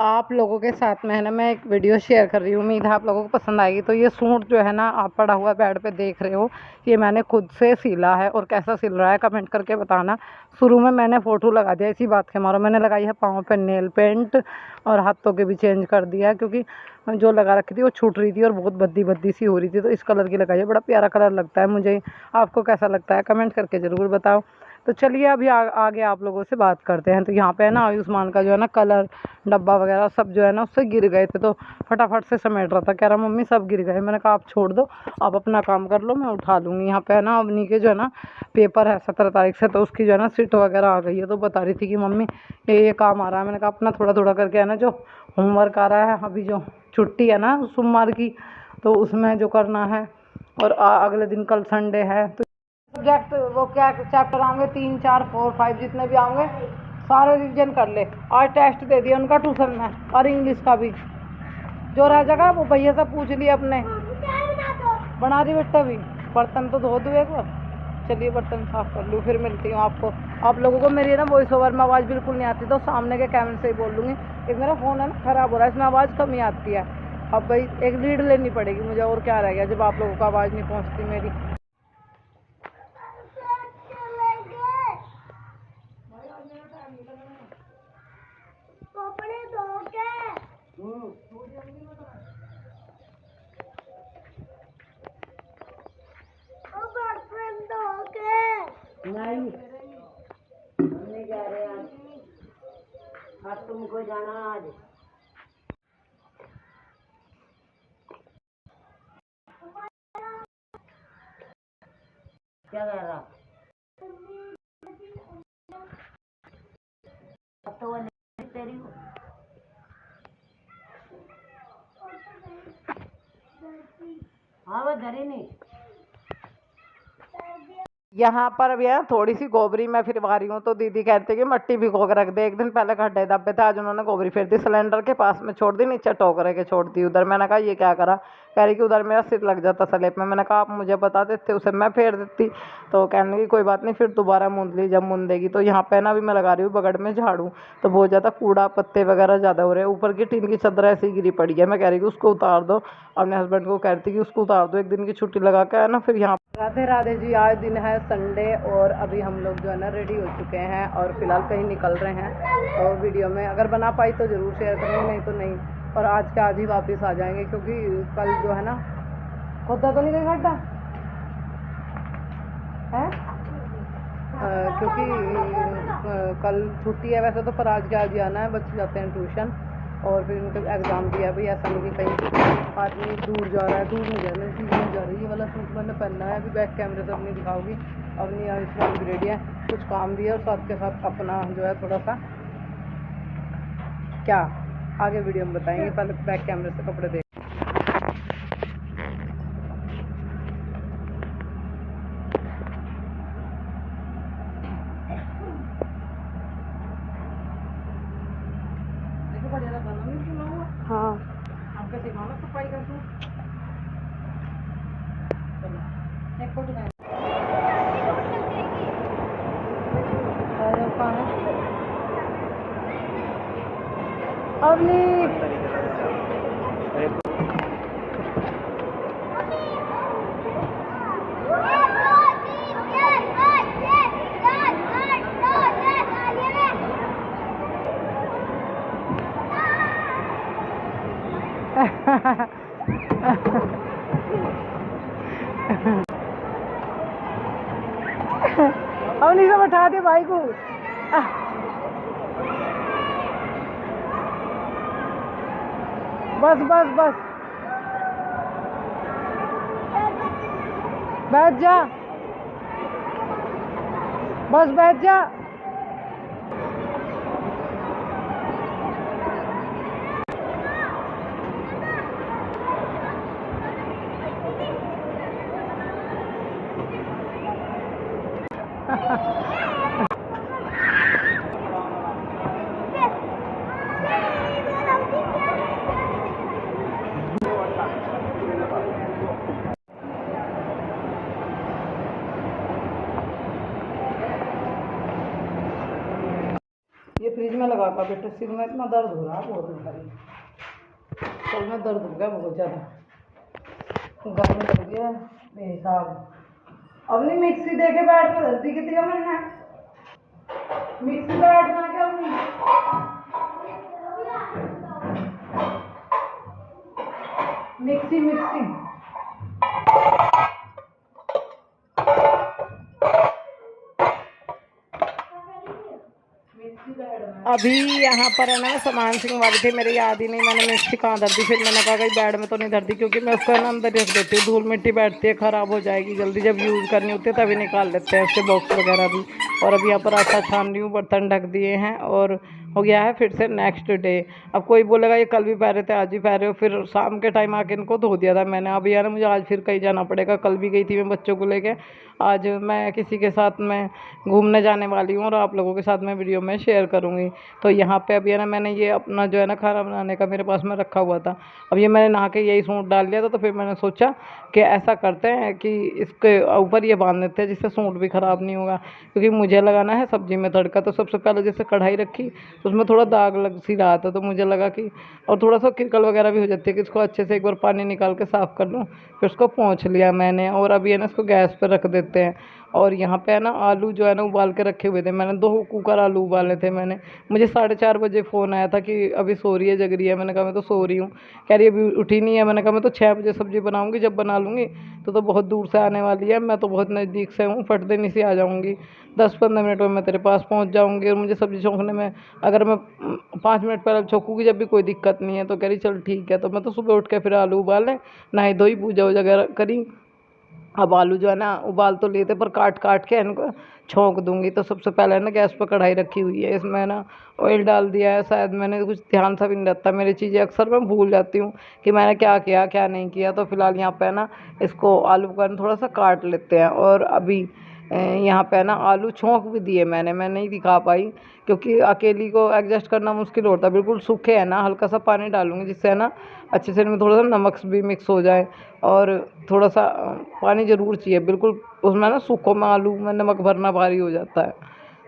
आप लोगों के साथ में है ना मैं एक वीडियो शेयर कर रही हूँ। उम्मीद है आप लोगों को पसंद आएगी। तो ये सूट जो है ना आप पड़ा हुआ बेड पे देख रहे हो, ये मैंने खुद से सिला है और कैसा सिल रहा है कमेंट करके बताना। शुरू में मैंने फ़ोटो लगा दिया इसी बात के मारो, मैंने लगाई है पाँव पे नेल पेंट और हाथों के भी चेंज कर दिया क्योंकि जो लगा रखी थी वो छूट रही थी और बहुत भद्दी भद्दी सी हो रही थी। तो इस कलर की लगाई है, बड़ा प्यारा कलर लगता है मुझे। आपको कैसा लगता है कमेंट करके ज़रूर बताओ। तो चलिए अभी आगे आप लोगों से बात करते हैं। तो यहाँ पे है ना आयुष्मान का जो है ना कलर डब्बा वगैरह सब जो है ना उससे गिर गए थे, तो फटाफट से समेट रहा था। कह रहा मम्मी सब गिर गए। मैंने कहा आप छोड़ दो, आप अपना काम कर लो, मैं उठा लूँगी। यहाँ पे है ना अवनी के जो है ना पेपर है 17 तारीख से, तो उसकी जो है ना सीट वगैरह आ गई है। तो बता रही थी कि मम्मी ये काम आ रहा है। मैंने कहा अपना थोड़ा थोड़ा करके है ना जो होमवर्क आ रहा है, अभी जो छुट्टी है ना सोमवार की, तो उसमें जो करना है। और अगले दिन कल संडे है, तो सब्जेक्ट वो क्या चैप्टर आएंगे 3 4 4 5 जितने भी आएंगे सारे रिवीजन कर ले। आज टेस्ट दे दिया उनका ट्यूशन में, और इंग्लिश का भी जो रह जाएगा वो भैया से पूछ लिया अपने। बना रही बेटा भी, बर्तन तो धो दूँ एक बार। चलिए बर्तन साफ कर लूँ, फिर मिलती हूँ आपको। आप लोगों को मेरी ना वॉइस ओवर में आवाज़ बिल्कुल नहीं आती, तो सामने के कैमरे से ही बोल लूँगी। एक मेरा फ़ोन है ना ख़राब हो रहा है, इसमें आवाज़ कम ही आती है। अब भाई एक लीड लेनी पड़ेगी मुझे, और क्या रह गया जब आप लोगों को आवाज़ नहीं पहुँचती मेरी। नहीं नहीं जा रहे आज तुमको जाना आज। क्या कह रहा तो तेरी हाँ वो धरी नहीं। यहाँ पर अब यहाँ थोड़ी सी गोबरी मैं फिरवा रही हूँ, तो दीदी कहते कि मट्टी भिगो के रख दे। एक दिन पहले खड्डे दबे थे, आज उन्होंने गोबरी फेर दी, सिलेंडर के पास में छोड़ दी, नीचे टोकरे के छोड़ दी उधर। मैंने कहा ये क्या करा, कह रही कि उधर मेरा सिर लग जाता स्लेब में। मैंने कहा आप मुझे बता देते, उसे मैं फेर देती। तो कहने की कोई बात नहीं, फिर दोबारा मूंद ली जब मूंदेगी। तो यहाँ पे ना अभी मैं लगा रही हूँ बगड़ में झाड़ू, तो बहुत ज़्यादा कूड़ा पत्ते वगैरह ज़्यादा हो रहे हैं। ऊपर की टीन की चादर ऐसी गिरी पड़ी है, मैं कह रही कि उसको उतार दो। अपने हस्बैंड को कह रही थी कि उसको उतार दो, एक दिन की छुट्टी लगा के है ना। फिर यहाँ राधे राधे जी, आज दिन है संडे और अभी हम लोग जो है ना रेडी हो चुके हैं और फिलहाल कहीं निकल रहे हैं। और वीडियो में अगर बना पाई तो ज़रूर शेयर करेंगे, नहीं तो नहीं। और आज के आज ही वापस आ जाएंगे, क्योंकि कल जो है ना खुदा तो नहीं गई खड्डा है, क्योंकि कल छुट्टी है वैसे तो, पर आज के आज ही आना है। बच्चे जाते हैं ट्यूशन और फिर उनके एग्ज़ाम दिया भाई। ऐसा नहीं कि कहीं आदमी दूर जा रहा है, दूर नहीं जाना, चीज़ नहीं जा रही। ये वाला सूट मैंने पहनना है, अभी बैक कैमरे से अपनी दिखाऊंगी। अपनी आयुष्मान भी रेडी है, कुछ काम भी है और साथ के साथ अपना जो है थोड़ा सा क्या आगे वीडियो में बताएंगे। पहले बैक कैमरे से कपड़े देख। हाँ आपका सिखाना सफाई कर दूँ। एक फोटो अवनी अवनी से बैठा दे भाई को। बस बस बस बैठ जा, बस बैठ जा। फ्रिज में लगा कर बेटे, सिर में इतना दर्द हो रहा है, बहुत भारी सर में दर्द हो गया बहुत ज़्यादा, गर्मी लग गई है बेहिसाब। अब नहीं मिक्सी दे के बैठ के धरती कितनी का मैंने मिक्सी बैठना क्या अपनी मिक्सी मिक्सी अभी यहाँ पर है ना सामान सिंह वाली थी, मेरी याद ही नहीं मैंने मिक्सी कहाँ धर दी। फिर मैंने कहा कहीं बेड में तो नहीं धर दी, क्योंकि मैं उसको ना अंदर रख देती हूँ, धूल मिट्टी बैठती है, ख़राब हो जाएगी जल्दी। जब यूज़ करनी होती है तभी निकाल लेते हैं उसके बॉक्स वगैरह भी। और अभी यहाँ पर आटा छान रही हूँ, बर्तन ढक दिए हैं और हो गया है फिर से नेक्स्ट डे। अब कोई बोलेगा ये कल भी पहरे थे आज भी पहरे हो, फिर शाम के टाइम आके इनको धो दिया था मैंने। अब यार मुझे आज फिर कहीं जाना पड़ेगा, कल भी गई थी मैं बच्चों को लेके, आज मैं किसी के साथ मैं घूमने जाने वाली हूँ और आप लोगों के साथ मैं वीडियो में शेयर करूँगी। तो यहाँ पे अभी है ना मैंने ये अपना जो है ना खाना बनाने का मेरे पास में रखा हुआ था, अब ये मैंने नहा के यही सूट डाल लिया था। तो फिर मैंने सोचा कि ऐसा करते हैं कि इसके ऊपर ये बांध देते हैं जिससे सूट भी ख़राब नहीं होगा, क्योंकि मुझे लगाना है सब्ज़ी में तड़का। तो सबसे पहले जैसे कढ़ाई रखी तो उसमें थोड़ा दाग लग सी रहा था, तो मुझे लगा कि और थोड़ा सा किरकल वगैरह भी हो जाती है कि इसको अच्छे से एक बार पानी निकाल के साफ़ कर लूँ। फिर उसको पोंछ लिया मैंने और अभी है ना इसको गैस पर रख देते हैं। और यहाँ पे है ना आलू जो है ना उबाल के रखे हुए थे मैंने, 2 कुकर आलू उबाले थे मैंने। मुझे 4:30 बजे फ़ोन आया था कि अभी सो रही है जग रही है, मैंने कहा मैं तो सो रही हूँ। कह रही अभी उठी नहीं है, मैंने कहा मैं तो 6 बजे सब्ज़ी बनाऊँगी, जब बना लूँगी तो बहुत दूर से आने वाली है, मैं तो बहुत नज़दीक से हूँ, फट देनी से आ जाऊँगी, 10-15 मिनट में मैं तेरे पास पहुँच जाऊँगी। और मुझे सब्ज़ी छौंकने में अगर मैं 5 मिनट पहले छौंकूँगी जब भी कोई दिक्कत नहीं है। तो कह रही चल ठीक है। तो मैं तो सुबह उठ के फिर आलू उबाले, नहाई धोई, पूजा वगैरह करी। अब आलू जो है ना उबाल तो लिए थे पर काट काट के इनको छौंक दूंगी। तो सबसे पहले ना गैस पर कढ़ाई रखी हुई है, इसमें ना ऑयल डाल दिया है। शायद मैंने कुछ ध्यान सा भी नहीं रहता, मेरी चीज़ें अक्सर मैं भूल जाती हूँ कि मैंने क्या किया क्या नहीं किया। तो फिलहाल यहाँ पे ना इसको आलू का थोड़ा सा काट लेते हैं। और अभी यहाँ पे ना आलू छौंक भी दिए मैंने, मैं नहीं दिखा पाई क्योंकि अकेली को एडजस्ट करना मुश्किल होता है। बिल्कुल सूखे है ना, हल्का सा पानी डालूंगी जिससे है ना अच्छे से इनमें थोड़ा सा नमक भी मिक्स हो जाए। और थोड़ा सा पानी ज़रूर चाहिए, बिल्कुल उसमें ना सूखों में आलू में नमक भरना भारी हो जाता है।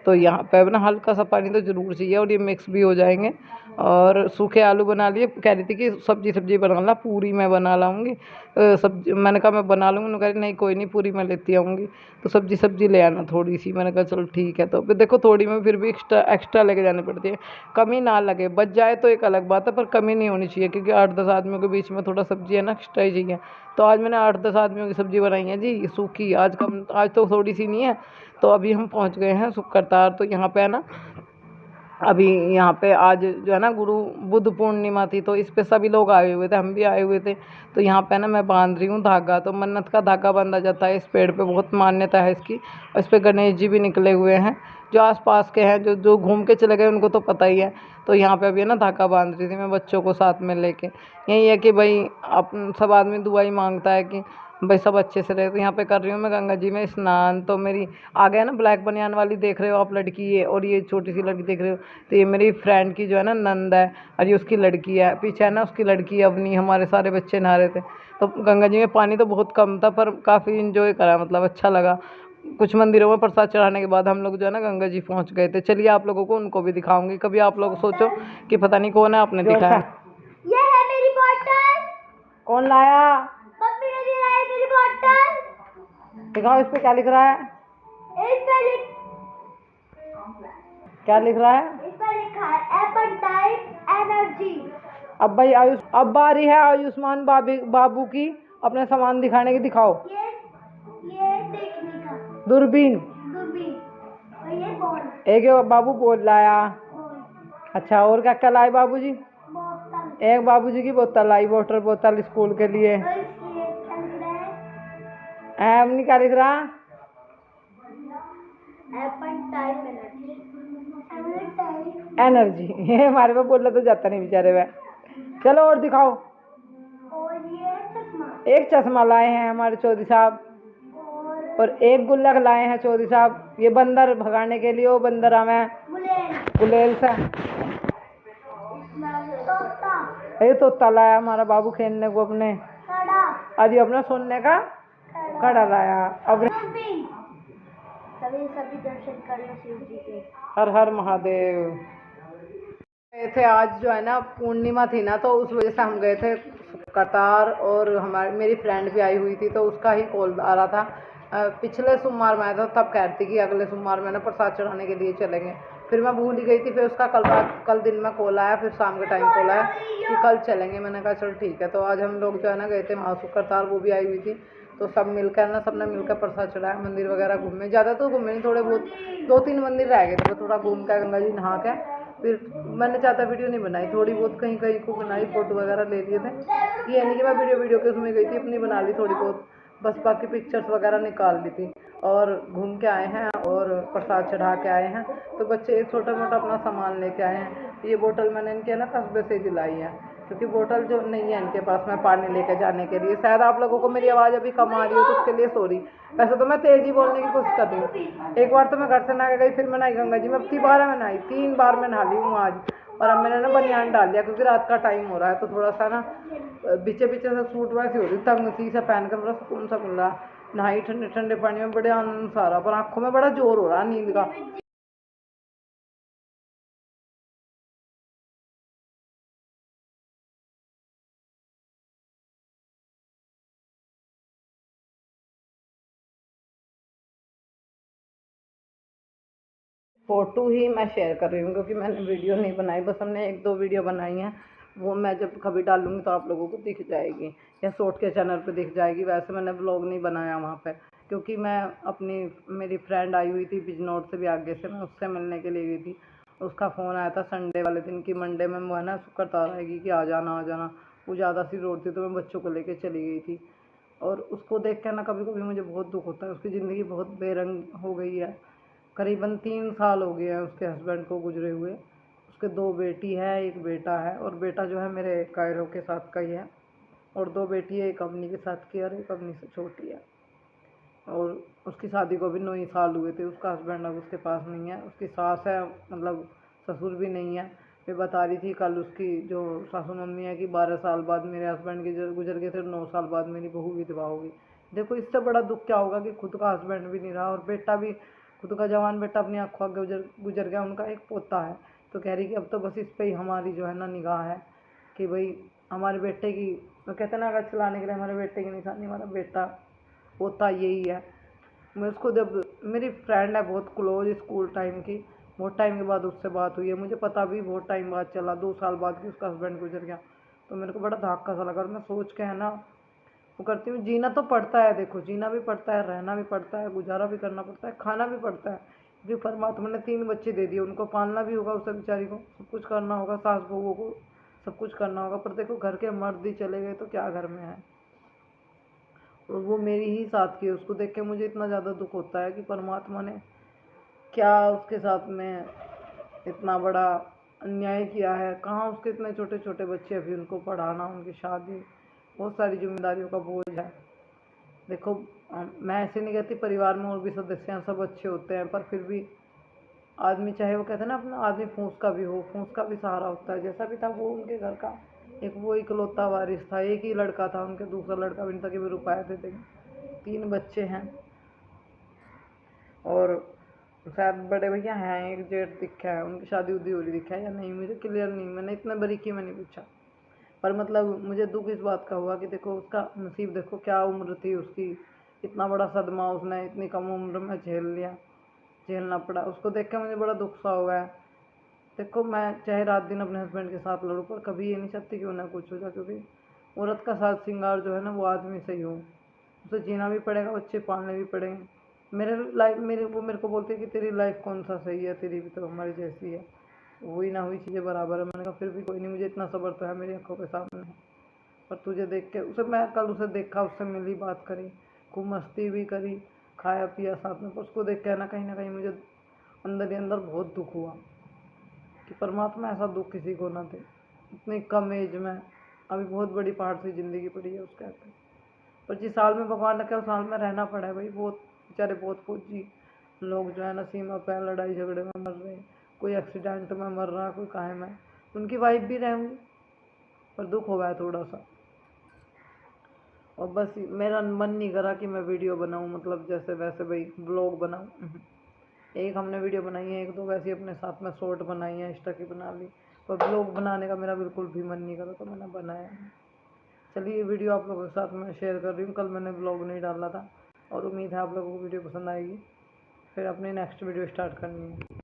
तो यहाँ पे ना हल्का सा पानी तो ज़रूर चाहिए और ये मिक्स भी हो जाएंगे। और सूखे आलू बना लिए, कह रही थी कि सब्जी बना ला, पूरी मैं बना लाऊंगी सब्जी। मैंने कहा मैं बना लूँगी, उन्होंने कहा नहीं कोई नहीं पूरी मैं लेती आऊँगी, तो सब्जी ले आना थोड़ी सी। मैंने कहा चलो ठीक है। तो फिर देखो थोड़ी में फिर भी एक्स्ट्रा लेके जानी पड़ती है, कमी ना लगे, बच जाए तो एक अलग बात है पर कमी नहीं होनी चाहिए, क्योंकि 8-10 आदमियों के बीच में थोड़ा सब्जी है ना एक्स्ट्रा ही चाहिए। तो आज मैंने 8-10 आदमियों की सब्ज़ी बनाई है जी सूखी, आज तो थोड़ी सी नहीं है। तो अभी हम पहुंच गए हैं शुक्रतार। तो यहाँ पे है ना अभी यहाँ पे आज जो है ना गुरु बुद्ध पूर्णिमा थी, तो इस पे सभी लोग आए हुए थे, हम भी आए हुए थे। तो यहाँ पे ना मैं बांध रही हूँ धागा, तो मन्नत का धागा बांधा जाता है इस पेड़ पे, बहुत मान्यता है इसकी। और इस पे गणेश जी भी निकले हुए हैं, जो आसपास के हैं, जो जो घूम के चले गए उनको तो पता ही है। तो यहाँ पे अभी है ना धागा बांध रही थी मैं बच्चों को साथ में लेके। यही है कि भाई आप सब आदमी दुआ ही मांगता है कि भाई सब अच्छे से रहे। तो यहाँ पे कर रही हूँ मैं गंगा जी में स्नान। तो मेरी आ गया ना ब्लैक बनियान वाली देख रहे हो आप लड़की, ये और ये छोटी सी लड़की देख रहे हो, तो ये मेरी फ्रेंड की जो है ना नंद है, और ये उसकी लड़की है, पीछे है ना उसकी लड़की अवनी। हमारे सारे बच्चे नहा रहे थे। तो गंगा जी में पानी तो बहुत कम था पर काफ़ी इंजॉय करा, मतलब अच्छा लगा। कुछ मंदिरों में प्रसाद चढ़ाने के बाद हम लोग जो है ना गंगा जी पहुँच गए थे। चलिए आप लोगों को उनको भी दिखाऊंगी। कभी आप लोग सोचो कि पता नहीं कौन है, आपने दिखाया। ये है मेरी बॉटल। कौन लाया? मम्मी ने दिलाई मेरी बॉटल। दिखाओ इस पे क्या लिख रहा है, इस पे लिख क्या लिख रहा है? इस पे लिखा है एपल टाइप एनर्जी। अब भाई अब बारी है आयुष्मान बाबू की अपने सामान दिखाने की। दिखाओ। ये देखने का दूरबीन। दूरबीन और ये बॉल। एक बाबू बोल लाया। अच्छा और क्या क्या लाए बाबूजी? बोतल। एक बाबूजी की बोतल आई, वाटर बोतल स्कूल के लिए। और इसलिए क्या लिख रहा हमने क्या लिख रहा? Apple type energy. एनर्जी। ये हमारे पे बोलना तो जाता नहीं बेचारे में। चलो और दिखाओ। और ये चश्मा। एक चश्मा लाए हैं हमारे चौधरी साहब, और एक गुल्लक लाए हैं चौधरी साहब, ये बंदर भगाने के लिए। वो बंदर हमें गुलेल से ये तोता लाया हमारा बाबू खेलने को अपने, आज अपना सोने का कड़ा लाया। अब सभी दर्शन कर लो शिव जी के। हर हर महादेव। गए थे आज जो है ना पूर्णिमा थी ना, तो उस वजह से हम गए थे कतार, और हमारी मेरी फ्रेंड भी आई हुई थी तो उसका ही कॉल आ रहा था। पिछले सोमवार में आया था, तब कह रही थी कि अगले सोमवार में ना प्रसाद चढ़ाने के लिए चलेंगे। फिर मैं भूल ही गई थी। फिर उसका कल दिन में कॉल आया, फिर शाम के टाइम कॉल आया कि कल चलेंगे। मैंने कहा चल ठीक है। तो आज हम लोग जो है ना गए थे महासुख करतार, वो भी आई हुई थी। तो सब मिलकर ना, सबने मिलकर प्रसाद चढ़ाया, मंदिर वगैरह घूमे। ज़्यादा तो घूमे नहीं, थोड़े बहुत 2-3 मंदिर रह गए थे, तो थोड़ा घूम कर गंगा जी नहा के फिर मैंने ज़्यादा वीडियो नहीं बनाई, थोड़ी बहुत कहीं कहीं को बनाई, फ़ोटो वगैरह ले लिए थे। ये नहीं कि मैं वीडियो के उसमें गई थी, अपनी बना ली थोड़ी बहुत, बस बाकी पिक्चर्स वगैरह निकाल ली थी। और घूम के आए हैं और प्रसाद चढ़ा के आए हैं। तो बच्चे छोटा मोटा अपना सामान लेके आए हैं। ये बोतल मैंने इनके ना कस्बे से दिलाई है, क्योंकि बोतल जो नहीं है इनके पास में पानी लेके जाने के लिए। शायद आप लोगों को मेरी आवाज़ अभी कम आ रही हो, तो उसके लिए सॉरी। वैसे तो मैं तेज़ ही बोलने की कोशिश कर रही हूँ। एक बार तो मैं घर से नहा गई, फिर मैं नहाई गंगा जी में। अब 3 बार मैं नहाई, 3 बार मैं नहा ली हूँ आज। और अब मैंने ना बनियान डाल दिया, क्योंकि रात का टाइम हो रहा है, तो थोड़ा सा ना पीछे पीछे से सूट वैसी हो रही, तंग सी से पहन कर बड़ा सुकून सा मिल रहा। नहाई ठंडे ठंडे पानी में, बड़े आनंद सारा, पर आंखों में बड़ा जोर हो रहा नींद का। फ़ोटो ही मैं शेयर कर रही हूँ, क्योंकि मैंने वीडियो नहीं बनाई। बस हमने 1-2 वीडियो बनाई हैं, वो मैं जब कभी डालूँगी तो आप लोगों को दिख जाएगी, या शॉर्ट के चैनल पे दिख जाएगी। वैसे मैंने ब्लॉग नहीं बनाया वहाँ पे, क्योंकि मैं मेरी फ्रेंड आई हुई थी बिजनौर से भी आगे से, मैं उससे मिलने के लिए गई थी। उसका फ़ोन आया था संडे वाले दिन की मंडे में वो है ना शुक्रतार आएगी कि आ जाना आ जाना। वो ज़्यादा सी रोड थी, तो मैं बच्चों को लेके चली गई थी। और उसको देख कर ना कभी कभी मुझे बहुत दुख होता है। उसकी ज़िंदगी बहुत बेरंग हो गई है। करीबन 3 साल हो गए हैं उसके हस्बैंड को गुजरे हुए। उसके 2 बेटी है, 1 बेटा है, और बेटा जो है मेरे कायरों के साथ का ही है। और 2 बेटी है, एक अवनी के साथ की है और एक अवनी से छोटी है। और उसकी शादी को भी 9 ही साल हुए थे। उसका हस्बैंड अब उसके पास नहीं है। उसकी सास है, मतलब ससुर भी नहीं है। वे बता रही थी कल उसकी जो सासू मम्मी है कि 12 साल बाद मेरे हस्बैंड के गुजर गए थे, 9 साल बाद मेरी बहू विधवा होगी। देखो इससे बड़ा दुख क्या होगा कि खुद का हस्बैंड भी नहीं रहा, और बेटा भी, खुद का जवान बेटा अपनी आंखों आगे गुजर गया। उनका एक पोता है। तो कह रही कि अब तो बस इस पर ही हमारी जो है ना निगाह है, कि भाई हमारे बेटे की, तो कहते हैं ना अगर चलाने के लिए हमारे बेटे की निशानी हमारा बेटा पोता यही है। मैं उसको, जब मेरी फ्रेंड है बहुत क्लोज स्कूल टाइम की, बहुत टाइम के बाद उससे बात हुई है। मुझे पता भी बहुत टाइम बाद चला, 2 साल बाद कि उसका हस्बैंड गुजर गया। तो मेरे को बड़ा धक्का सा लगा, और मैं सोच के है ना वो करती हूँ। जीना तो पड़ता है, देखो जीना भी पड़ता है, रहना भी पड़ता है, गुजारा भी करना पड़ता है, खाना भी पड़ता है। क्योंकि परमात्मा ने 3 बच्चे दे दिए, उनको पालना भी होगा, उसे बेचारी को सब कुछ करना होगा, सास बहुओं को सब कुछ करना होगा। पर देखो घर के मर्द ही चले गए तो क्या घर में है। और वो मेरी ही साथ की है। उसको देख के मुझे इतना ज़्यादा दुख होता है कि परमात्मा ने क्या उसके साथ में इतना बड़ा अन्याय किया है। कहाँ उसके इतने छोटे छोटे बच्चे, अभी उनको पढ़ाना, उनकी शादी, बहुत सारी जिम्मेदारियों का बोझ है। देखो मैं ऐसे नहीं कहती, परिवार में और भी सदस्य हैं, सब अच्छे होते हैं, पर फिर भी आदमी, चाहे वो कहते हैं ना अपना आदमी फूस का भी हो, फूस का भी सहारा होता है। जैसा भी था वो उनके घर का एक वो इकलौता वारिस था। एक ही लड़का था उनके, दूसरा लड़का भी नहीं था कि वे रुपये देते। 3 बच्चे हैं, और शायद बड़े भैया हैं, एक जेठ दिखा है, उनकी शादी उदी हो रही दिखा है या नहीं मुझे क्लियर नहीं, मैंने इतना बारीकी में नहीं पूछा। पर मतलब मुझे दुख इस बात का हुआ कि देखो उसका नसीब, देखो क्या उम्र थी उसकी, इतना बड़ा सदमा उसने इतनी कम उम्र में झेलना पड़ा। उसको देख के मुझे बड़ा दुख सा हुआ है। देखो मैं चाहे रात दिन अपने हस्बैंड के साथ लड़ूँ, पर कभी ये नहीं चाहती कि उन्हें कुछ हो जाए, क्योंकि औरत का साथ श्रृंगार जो है ना वो आदमी से ही हो। उसे जीना भी पड़ेगा, बच्चे पालने भी पड़ेंगे। वो मेरे को बोलती है कि तेरी लाइफ कौन सा सही है, तेरी भी तो हमारी जैसी है, हुई ना हुई चीज़ें बराबर है। मैंने कहा फिर भी कोई नहीं, मुझे इतना सब्र तो है, मेरी आंखों के सामने है। पर तुझे देख के मैं कल उसे देखा, उससे मिली, बात करी, खूब मस्ती भी करी, खाया पिया साथ में। पर उसको देख के ना कहीं मुझे अंदर ही अंदर बहुत दुख हुआ कि परमात्मा ऐसा दुख किसी को ना दे। इतनी कम एज में अभी बहुत बड़ी पहाड़ सी ज़िंदगी पड़ी है उसके हाथ में। पर जिस साल में भगवान ने कहा उस साल में रहना पड़ा है भाई। बहुत बेचारे, बहुत फौजी लोग जो है ना सीमा पे लड़ाई झगड़े में मर रहे हैं, कोई एक्सीडेंट में मर रहा है, कोई काहे में। उनकी वाइफ भी रहेंगी, पर दुख हो गया है थोड़ा सा। और बस मेरा मन नहीं करा कि मैं वीडियो बनाऊं, मतलब जैसे वैसे भाई ब्लॉग बनाऊं। एक हमने वीडियो बनाई है, एक दो वैसे ही अपने साथ में शॉर्ट बनाई है, इंस्टा की बना ली, पर ब्लॉग बनाने का मेरा बिल्कुल भी मन नहीं करा तो मैंने बनाया नहीं। चलिए ये वीडियो आप लोगों के साथ मैं शेयर कर रही हूँ। कल मैंने ब्लॉग नहीं डाला था और उम्मीद है आप लोगों को वीडियो पसंद आएगी। फिर अपनी नेक्स्ट वीडियो स्टार्ट करनी है।